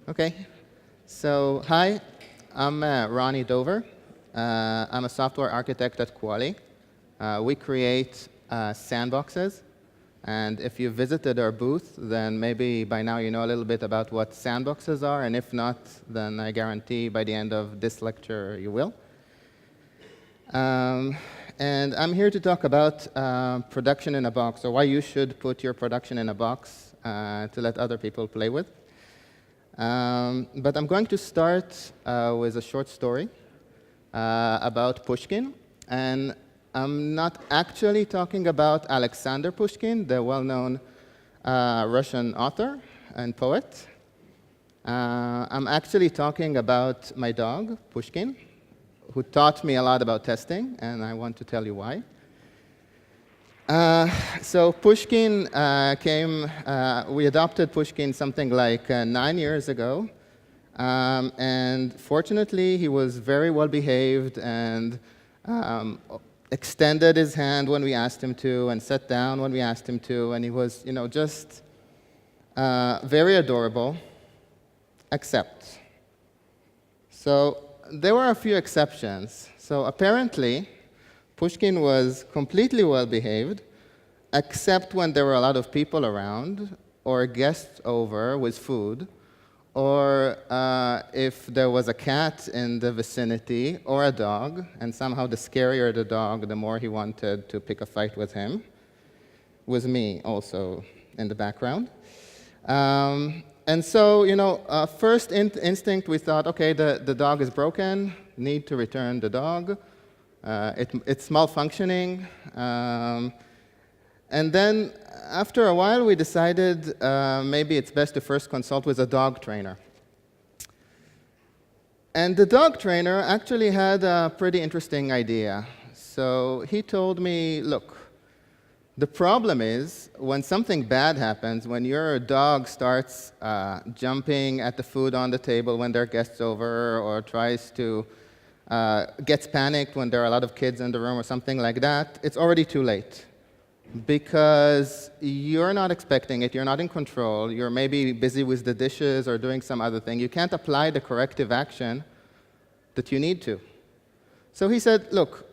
Okay. So, hi, I'm Roni Dover. I'm a software architect at Quali. We create sandboxes. And if you visited our booth, then maybe by now you know a little bit about what sandboxes are. And if not, then I guarantee by the end of this lecture you will. And I'm here to talk about production in a box, or why you should put your production in a box to let other people play with. But I'm going to start with a short story about Pushkin. And I'm not actually talking about Alexander Pushkin, the well-known Russian author and poet. I'm actually talking about my dog, Pushkin, who taught me a lot about testing, and I want to tell you why. So Pushkin we adopted Pushkin something like 9 years ago. And fortunately, he was very well behaved and extended his hand when we asked him to and sat down when we asked him to. And he was, just very adorable, except. So there were a few exceptions. So apparently, Pushkin was completely well-behaved, except when there were a lot of people around, or guests over with food, or if there was a cat in the vicinity, or a dog, and somehow the scarier the dog, the more he wanted to pick a fight with him, with me also in the background. And so, first instinct, we thought, okay, the dog is broken, need to return the dog. It's malfunctioning. And then, after a while, we decided maybe it's best to first consult with a dog trainer. And the dog trainer actually had a pretty interesting idea. So he told me, look, the problem is when something bad happens, when your dog starts jumping at the food on the table when there are guests over, or tries to gets panicked when there are a lot of kids in the room or something like that, it's already too late. Because you're not expecting it, you're not in control, you're maybe busy with the dishes or doing some other thing. You can't apply the corrective action that you need to. So he said, look,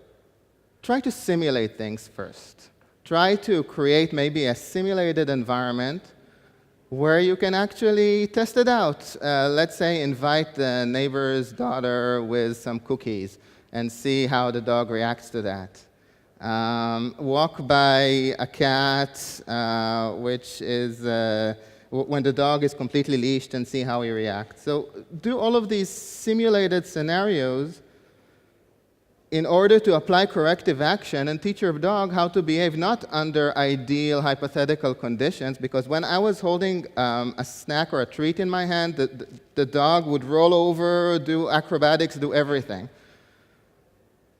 try to simulate things first. Try to create maybe a simulated environment where you can actually test it out. Let's say invite the neighbor's daughter with some cookies and see how the dog reacts to that. Walk by a cat, which is when the dog is completely leashed, and see how he reacts. So do all of these simulated scenarios in order to apply corrective action and teach your dog how to behave not under ideal hypothetical conditions, because when I was holding a snack or a treat in my hand, the dog would roll over, do acrobatics, do everything.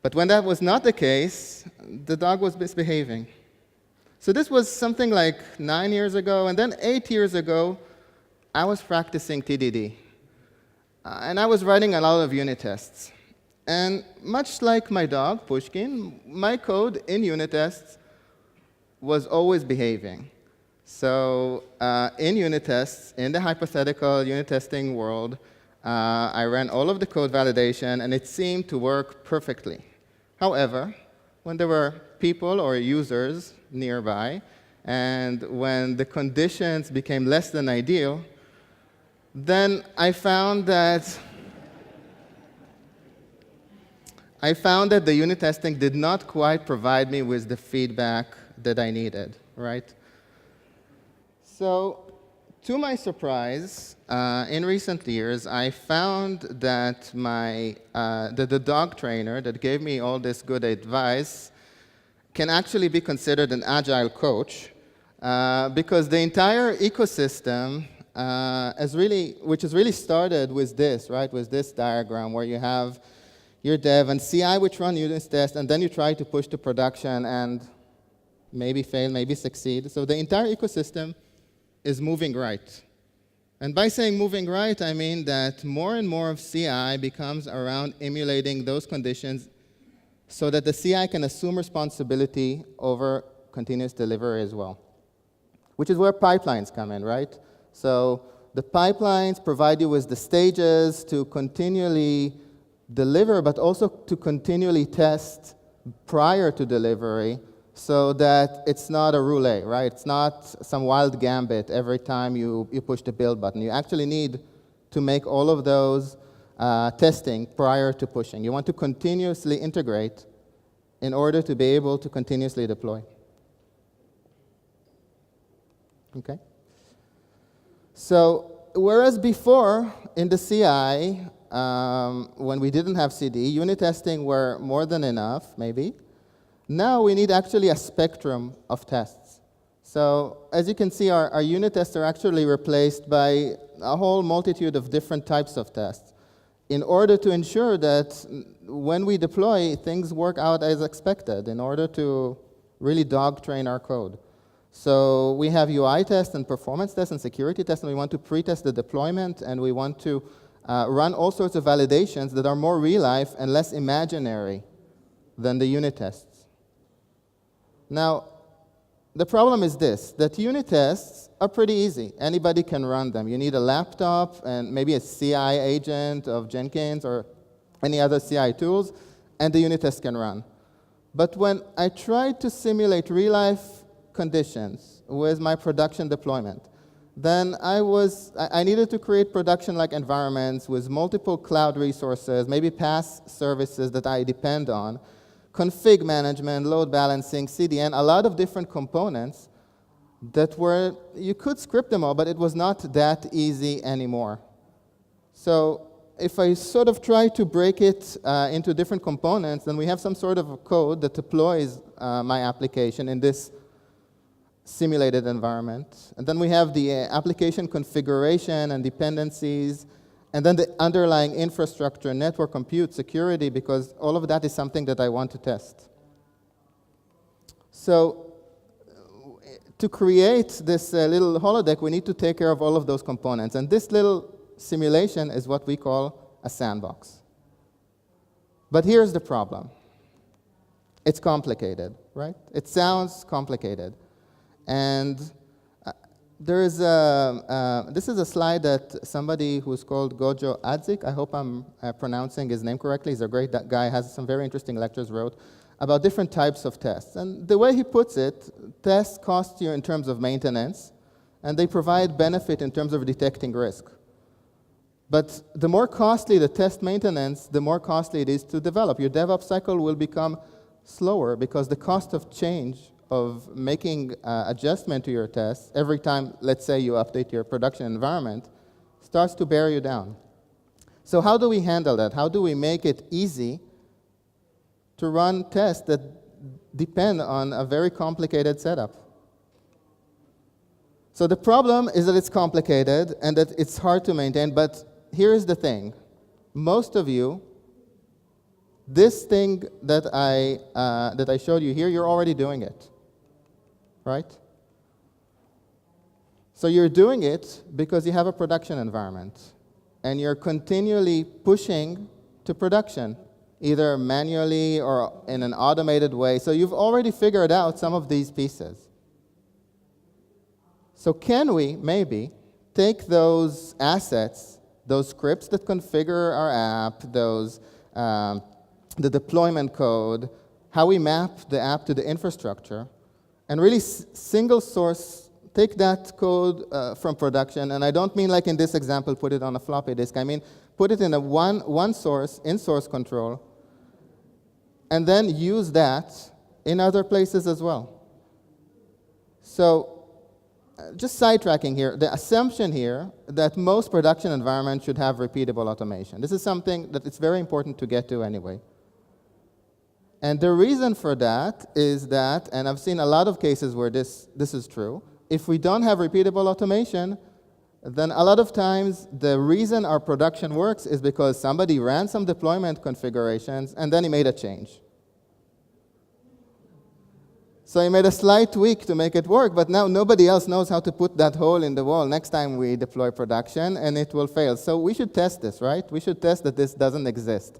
But when that was not the case, the dog was misbehaving. So this was something like 9 years ago, and then 8 years ago, I was practicing TDD. And I was writing a lot of unit tests. And much like my dog, Pushkin, my code in unit tests was always behaving. So in unit tests, in the hypothetical unit testing world, I ran all of the code validation, and it seemed to work perfectly. However, when there were people or users nearby, and when the conditions became less than ideal, then I found that the unit testing did not quite provide me with the feedback that I needed, right? So, to my surprise, in recent years, I found that the dog trainer that gave me all this good advice can actually be considered an agile coach, because the entire ecosystem which is really started with this, right, with this diagram where you have your dev and CI which run unit tests, and then you try to push to production and maybe fail, maybe succeed. So the entire ecosystem is moving right. And by saying moving right, I mean that more and more of CI becomes around emulating those conditions so that the CI can assume responsibility over continuous delivery as well, which is where pipelines come in, right? So the pipelines provide you with the stages to continually deliver, but also to continually test prior to delivery so that it's not a roulette, right? It's not some wild gambit every time you push the build button. You actually need to make all of those testing prior to pushing. You want to continuously integrate in order to be able to continuously deploy. Okay? So whereas before in the CI, when we didn't have CD, unit testing were more than enough, maybe. Now we need actually a spectrum of tests. So as you can see, our unit tests are actually replaced by a whole multitude of different types of tests in order to ensure that when we deploy, things work out as expected, in order to really dog train our code. So we have UI tests and performance tests and security tests, and we want to pre-test the deployment, and we want to run all sorts of validations that are more real-life and less imaginary than the unit tests. Now, the problem is this, that unit tests are pretty easy. Anybody can run them. You need a laptop and maybe a CI agent of Jenkins or any other CI tools, and the unit test can run. But when I tried to simulate real-life conditions with my production deployment, then I needed to create production-like environments with multiple cloud resources, maybe PaaS services that I depend on, config management, load balancing, CDN, a lot of different components that were, you could script them all, but it was not that easy anymore. So if I sort of try to break it into different components, then we have some sort of a code that deploys my application in this simulated environment. And then we have the application configuration and dependencies, and then the underlying infrastructure, network compute, security, because all of that is something that I want to test. So to create this little holodeck, we need to take care of all of those components. And this little simulation is what we call a sandbox. But here's the problem. It's complicated, right? It sounds complicated. And this is a slide that somebody who's called Gojo Adzik, I hope I'm pronouncing his name correctly, he's a great guy, has some very interesting lectures wrote about different types of tests. And the way he puts it, tests cost you in terms of maintenance, and they provide benefit in terms of detecting risk. But the more costly the test maintenance, the more costly it is to develop. Your DevOps cycle will become slower because the cost of change of making adjustment to your tests every time, let's say, you update your production environment, starts to bear you down. So how do we handle that? How do we make it easy to run tests that depend on a very complicated setup? So the problem is that it's complicated and that it's hard to maintain, but here's the thing. Most of you, this thing that I showed you here, you're already doing it. Right? So you're doing it because you have a production environment, and you're continually pushing to production, either manually or in an automated way. So you've already figured out some of these pieces. So can we, maybe, take those assets, those scripts that configure our app, those, the deployment code, how we map the app to the infrastructure, and really single source, take that code from production, and I don't mean like in this example, put it on a floppy disk. I mean, put it in a one source, in source control, and then use that in other places as well. So just sidetracking here, the assumption here that most production environments should have repeatable automation. This is something that it's very important to get to anyway. And the reason for that is that, and I've seen a lot of cases where this is true, if we don't have repeatable automation, then a lot of times the reason our production works is because somebody ran some deployment configurations and then he made a change. So he made a slight tweak to make it work, but now nobody else knows how to put that hole in the wall next time we deploy production, and it will fail. So we should test this, right? We should test that this doesn't exist.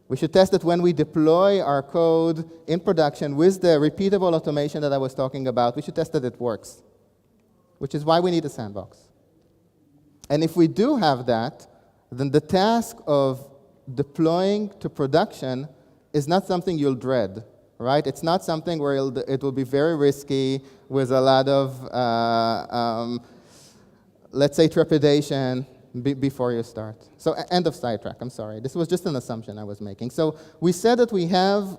We should test it when we deploy our code in production with the repeatable automation that I was talking about. We should test that it works, which is why we need a sandbox. And if we do have that, then the task of deploying to production is not something you'll dread, right? It's not something where it will be very risky with a lot of, let's say, trepidation before you start. So end of sidetrack, I'm sorry. This was just an assumption I was making. So we said that we have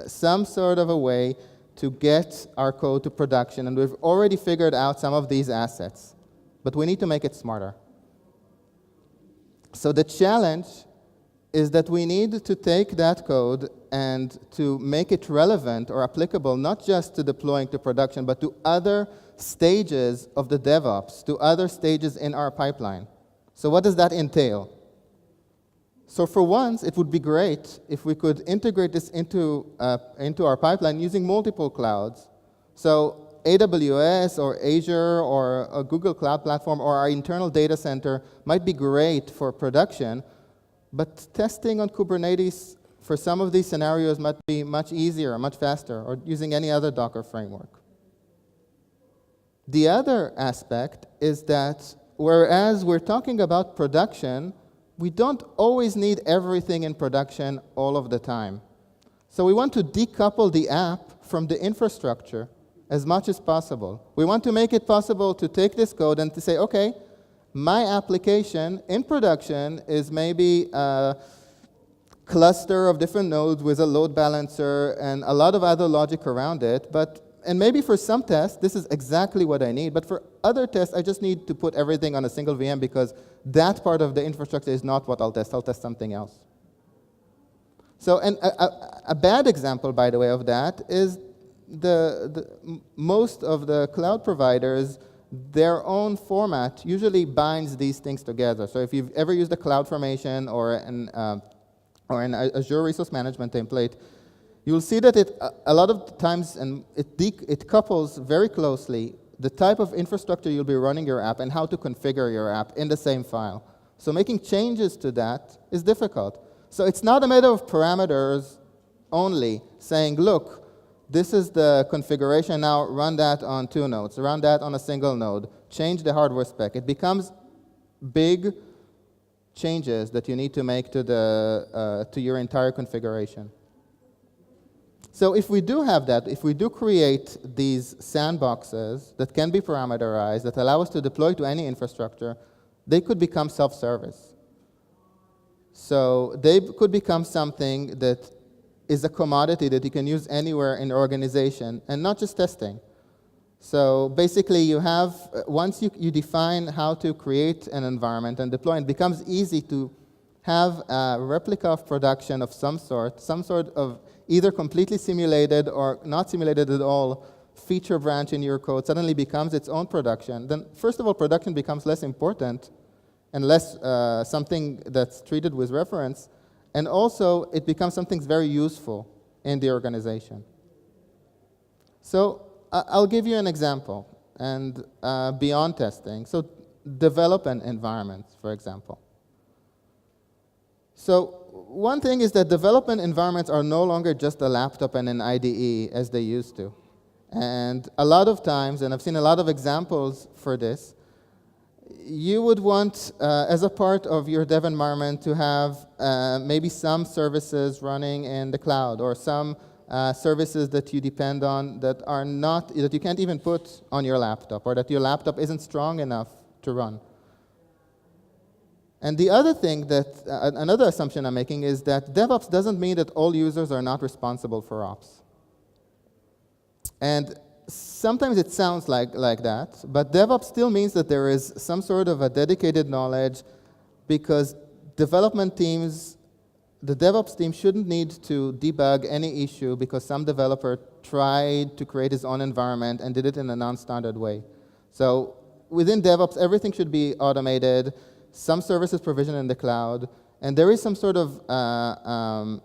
some sort of a way to get our code to production, and we've already figured out some of these assets, but we need to make it smarter. So the challenge is that we need to take that code and to make it relevant or applicable not just to deploying to production, but to other stages of the DevOps, to other stages in our pipeline. So what does that entail? So for once, it would be great if we could integrate this into our pipeline using multiple clouds. So AWS or Azure or a Google Cloud Platform or our internal data center might be great for production, but testing on Kubernetes for some of these scenarios might be much easier, much faster, or using any other Docker framework. The other aspect is that whereas we're talking about production, we don't always need everything in production all of the time. So we want to decouple the app from the infrastructure as much as possible. We want to make it possible to take this code and to say, okay, my application in production is maybe a cluster of different nodes with a load balancer and a lot of other logic around it, and maybe for some tests, this is exactly what I need, but for other tests, I just need to put everything on a single VM because that part of the infrastructure is not what I'll test something else. So, and a bad example, by the way, of that is most of the cloud providers, their own format usually binds these things together. So if you've ever used a CloudFormation or an Azure Resource Management template, you'll see that a lot of times it couples very closely the type of infrastructure you'll be running your app and how to configure your app in the same file. So making changes to that is difficult. So it's not a matter of parameters only, saying, look, this is the configuration, now run that on 2 nodes, run that on a single node, change the hardware spec. It becomes big changes that you need to make to your entire configuration. So if we do have that, if we do create these sandboxes that can be parameterized, that allow us to deploy to any infrastructure, they could become self-service. So they could become something that is a commodity that you can use anywhere in the organization, and not just testing. So basically, you have, once you define how to create an environment and deploy, it becomes easy to have a replica of production of some sort of either completely simulated or not simulated at all feature branch in your code suddenly becomes its own production. Then first of all, production becomes less important and less something that's treated with reference. And also, it becomes something very useful in the organization. So I'll give you an example, and beyond testing. So development environments, for example. So one thing is that development environments are no longer just a laptop and an IDE as they used to. And a lot of times, and I've seen a lot of examples for this, you would want, as a part of your dev environment, to have maybe some services running in the cloud, or some services that you depend on that you can't even put on your laptop, or that your laptop isn't strong enough to run. And the other thing another assumption I'm making is that DevOps doesn't mean that all users are not responsible for ops. And sometimes it sounds like that, but DevOps still means that there is some sort of a dedicated knowledge, because development teams, the DevOps team shouldn't need to debug any issue because some developer tried to create his own environment and did it in a non-standard way. So within DevOps, everything should be automated, some services provisioned in the cloud, and there is some sort of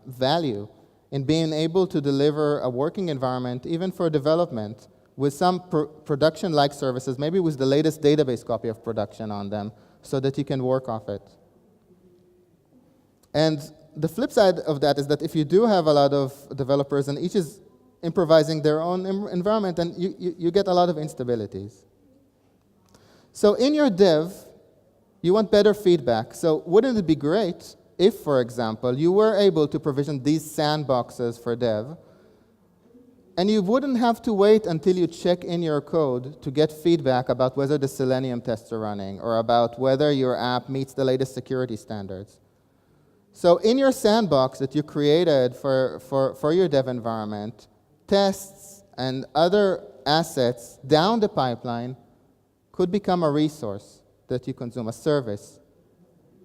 value in being able to deliver a working environment, even for development, with some production-like services, maybe with the latest database copy of production on them, so that you can work off it. And the flip side of that is that if you do have a lot of developers and each is improvising their own environment, then you get a lot of instabilities. So in your dev, You want better feedback. So wouldn't it be great if, for example, you were able to provision these sandboxes for dev, and you wouldn't have to wait until you check in your code to get feedback about whether the Selenium tests are running or about whether your app meets the latest security standards. So in your sandbox that you created for your dev environment, tests and other assets down the pipeline could become a resource that you consume, a service,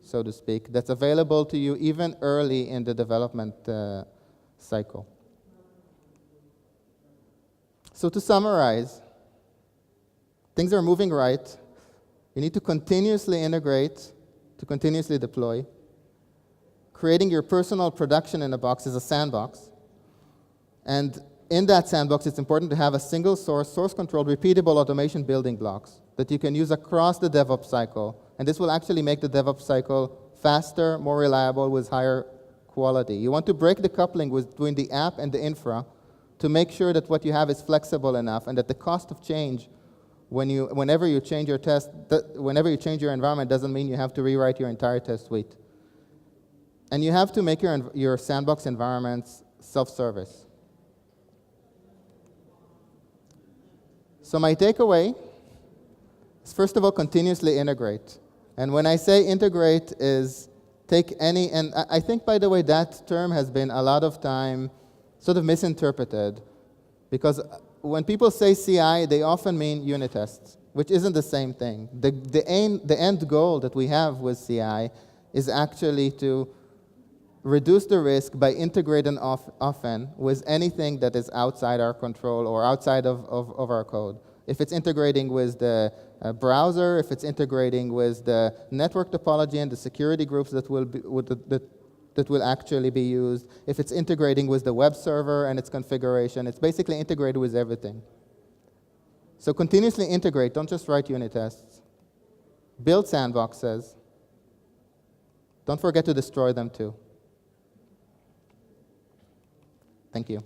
so to speak, that's available to you even early in the development cycle. So to summarize, things are moving right. You need to continuously integrate, to continuously deploy. Creating your personal production in a box is a sandbox. And in that sandbox, it's important to have a single source-controlled, repeatable automation building blocks that you can use across the DevOps cycle. And this will actually make the DevOps cycle faster, more reliable, with higher quality. You want to break the coupling between the app and the infra to make sure that what you have is flexible enough and that the cost of change whenever you change your test, whenever you change your environment doesn't mean you have to rewrite your entire test suite. And you have to make your sandbox environments self-service. So my takeaway is, first of all, continuously integrate. And when I say integrate is take any, and I think, by the way, that term has been a lot of time sort of misinterpreted, because when people say CI, they often mean unit tests, which isn't the same thing. The end goal that we have with CI is actually to reduce the risk by integrating often with anything that is outside our control or outside of our code. If it's integrating with the browser, if it's integrating with the network topology and the security groups that will actually be used, if it's integrating with the web server and its configuration, it's basically integrated with everything. So continuously integrate, don't just write unit tests. Build sandboxes. Don't forget to destroy them too. Thank you.